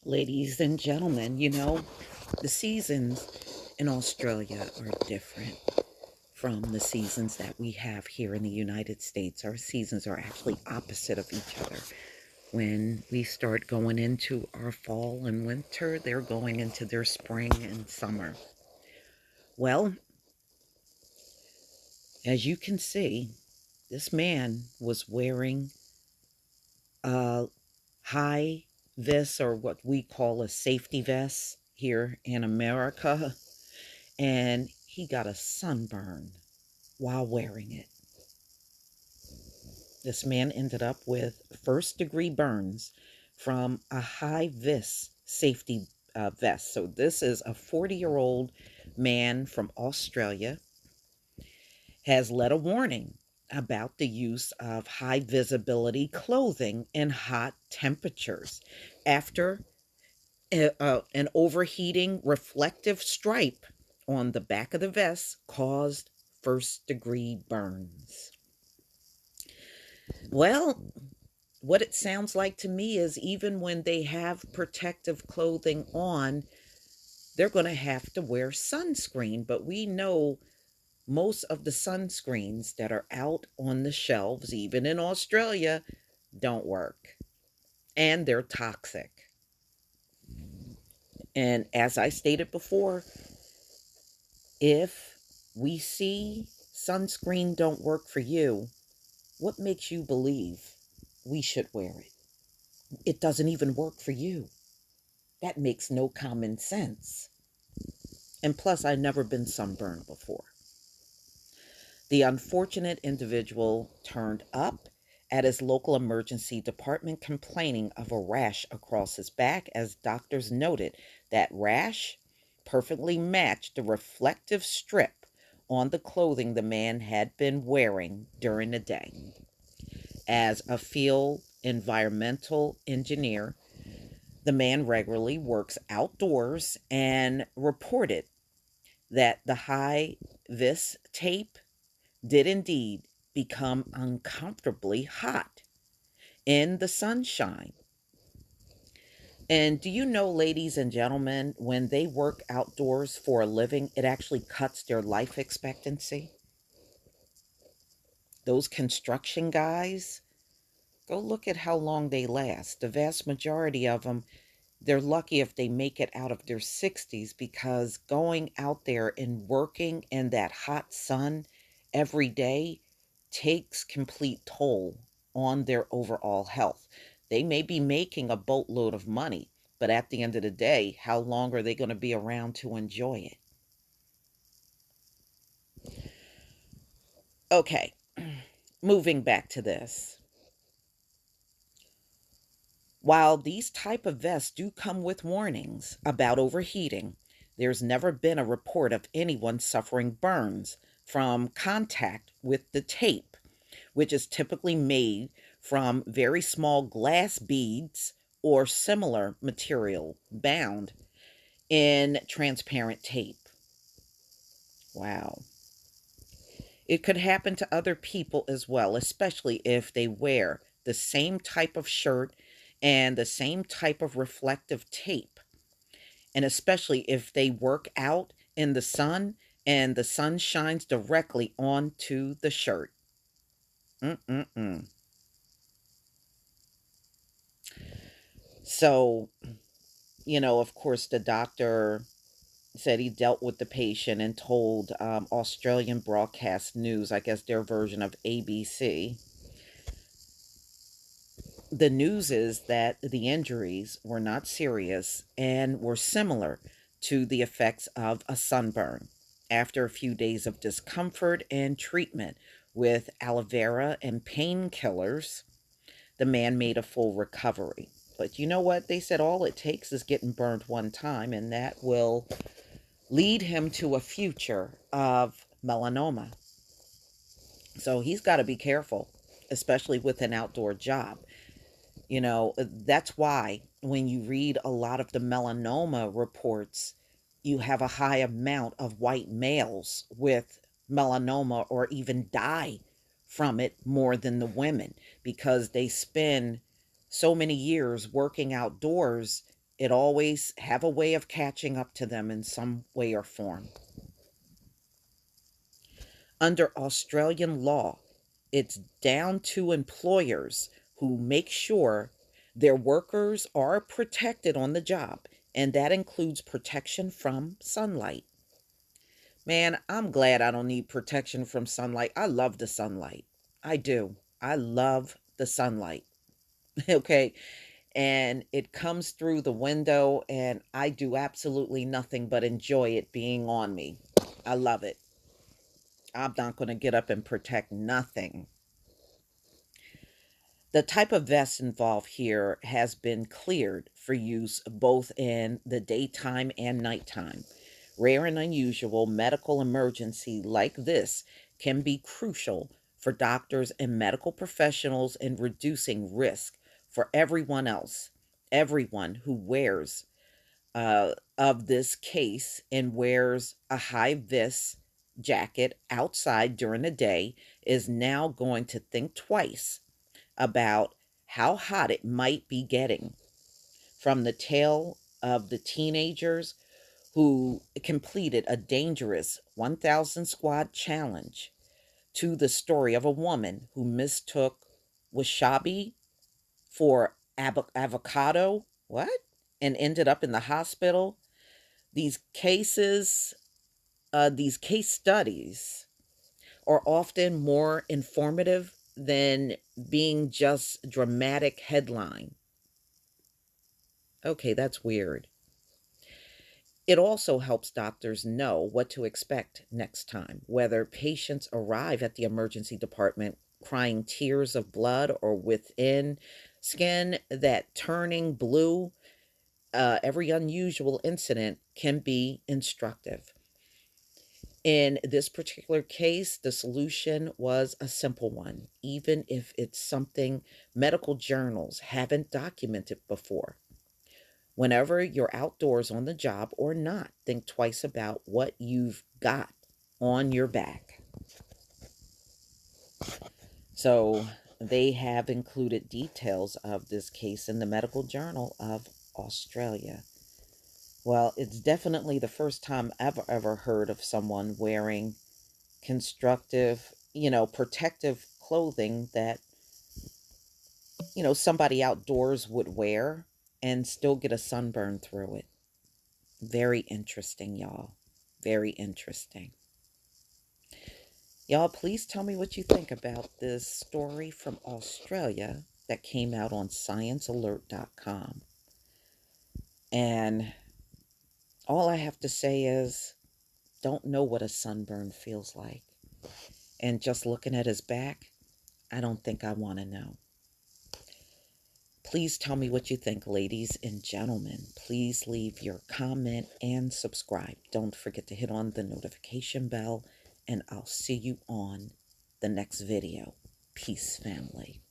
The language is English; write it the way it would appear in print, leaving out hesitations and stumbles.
Ladies and gentlemen, the seasons in Australia are different from the seasons that we have here in the United States. Our seasons are actually opposite of each other. When we start going into our fall and winter, they're going into their spring and summer. Well, as you can see, this man was wearing a high vis, or what we call a safety vest here in America, and he got a sunburn while wearing it. This man ended up with first degree burns from a high-vis safety vest. So this is a 40-year-old man from Australia, has led a warning about the use of high visibility clothing in hot temperatures after an overheating reflective stripe on the back of the vest caused first degree burns. Well, what it sounds like to me is even when they have protective clothing on, they're going to have to wear sunscreen. But we know most of the sunscreens that are out on the shelves, even in Australia, don't work. And they're toxic. And as I stated before, if we see sunscreen don't work for you, what makes you believe we should wear it? It doesn't even work for you. That makes no common sense. And plus, I've never been sunburned before. The unfortunate individual turned up at his local emergency department complaining of a rash across his back, as doctors noted that rash perfectly matched the reflective strip on the clothing the man had been wearing during the day. As a field environmental engineer, the man regularly works outdoors and reported that the high vis tape did indeed become uncomfortably hot in the sunshine. And do you know, ladies and gentlemen, when they work outdoors for a living, it actually cuts their life expectancy? Those construction guys, go look at how long they last. The vast majority of them, they're lucky if they make it out of their 60s, because going out there and working in that hot sun every day takes complete toll on their overall health. They may be making a boatload of money, but at the end of the day, how long are they going to be around to enjoy it? Okay, moving back to this. While these type of vests do come with warnings about overheating, there's never been a report of anyone suffering burns from contact with the tape, which is typically made from very small glass beads or similar material bound in transparent tape. Wow. It could happen to other people as well, especially if they wear the same type of shirt and the same type of reflective tape. And especially if they work out in the sun and the sun shines directly onto the shirt. Mm-mm-mm. So, of course, the doctor said he dealt with the patient and told Australian Broadcast News, I guess their version of ABC, the news is that the injuries were not serious and were similar to the effects of a sunburn. After a few days of discomfort and treatment with aloe vera and painkillers, the man made a full recovery. But you know what? They said all it takes is getting burned one time, and that will lead him to a future of melanoma. So he's got to be careful, especially with an outdoor job. That's why when you read a lot of the melanoma reports, you have a high amount of white males with melanoma, or even die from it more than the women, because they spend so many years working outdoors It always have a way of catching up to them in some way or form. Under Australian law, it's down to employers who make sure their workers are protected on the job, and that includes protection from sunlight. Man, I'm glad I don't need protection from sunlight. I love the sunlight. I do. I love the sunlight. Okay. And it comes through the window, and I do absolutely nothing but enjoy it being on me. I love it. I'm not going to get up and protect nothing. The type of vest involved here has been cleared for use both in the daytime and nighttime. Rare and unusual medical emergency like this can be crucial for doctors and medical professionals in reducing risk for everyone else. Everyone who wears of this case and wears a high-vis jacket outside during the day is now going to think twice about how hot it might be getting. From the tale of the teenagers who completed a dangerous 1,000 squad challenge to the story of a woman who mistook wasabi for avocado, what? And ended up in the hospital. These cases, these case studies are often more informative than being just dramatic headline. Okay, that's weird. It also helps doctors know what to expect next time, whether patients arrive at the emergency department crying tears of blood or within skin that turning blue. Every unusual incident can be instructive. In this particular case, the solution was a simple one, even if it's something medical journals haven't documented before. Whenever you're outdoors on the job or not, think twice about what you've got on your back. So they have included details of this case in the Medical Journal of Australia. Well, it's definitely the first time I've ever heard of someone wearing constructive, protective clothing that, somebody outdoors would wear and still get a sunburn through it. Very interesting, y'all. Very interesting. Y'all, please tell me what you think about this story from Australia that came out on sciencealert.com. And all I have to say is, don't know what a sunburn feels like. And just looking at his back, I don't think I want to know. Please tell me what you think, ladies and gentlemen. Please leave your comment and subscribe. Don't forget to hit on the notification bell, and I'll see you on the next video. Peace, family.